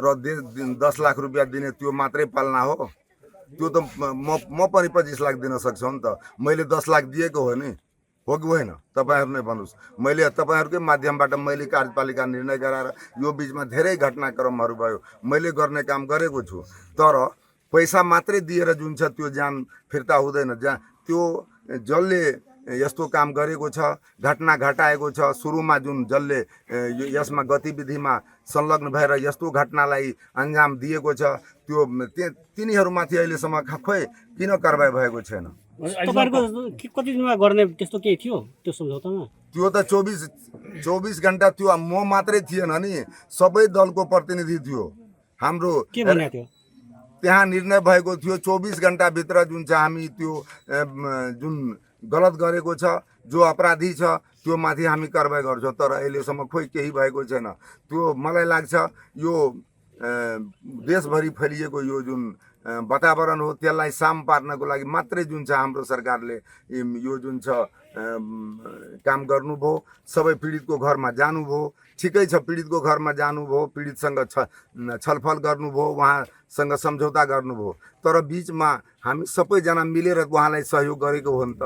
र 10 लाख रुपियाँ दिने त्यो मात्रै पालना हो? त्यो त म पनि 25 लाख दिन सक्छु नि त। मैले 10 लाख दिएको हो नि, हो कि होइन? तपाईँहरू नै भन्नुहोस्। मैले तपाईँहरूकै माध्यमबाट मैले कार्यपालिका निर्णय गराएर यो बिचमा धेरै घटनाक्रमहरू भयो, मैले गर्ने काम गरेको छु। तर पैसा मात्रै दिएर जुन छ त्यो जान फिर्ता हुँदैन। त्यो जसले यस्तो काम गरेको छ, घटना घटाएको छ, सुरुमा जुन जसले यसमा गतिविधिमा संलग्न भएर यस्तो घटनालाई अन्जाम दिएको छ, त्यो तिनीहरूमाथि अहिलेसम्म खोइ किन कारबाही भएको छैन? तपाईँहरूको कति दिनमा गर्ने त्यस्तो केही थियो त्यो सम्झौतामा? त्यो त 24 घण्टा त्यो म मात्रै थिएन नि, सबै दलको प्रतिनिधि थियो हाम्रो। के भनेको थियो त्यहाँ निर्णय भएको थियो 24 घण्टाभित्र जुन छ हामी त्यो जुन गलत गरेको छ, जो अपराधी छ त्यो माथि हामी कारबाही गर्छौँ। तर अहिलेसम्म खोइ केही भएको छैन। त्यो मलाई लाग्छ यो देशभरि फैलिएको यो जुन वातावरण हो त्यसलाई साम पार्नको लागि मात्रै जुन छ हाम्रो सरकारले यो जुन छ काम गर्नुभयो। सबै पीडितको घरमा जानुभयो, ठिकै छ, पीडितको घरमा जानुभयो, पीडितसँग छलफल गर्नुभयो, उहाँसँग सम्झौता गर्नुभयो। तर बिचमा हामी सबैजना मिलेर उहाँलाई सहयोग गरेको हो नि त।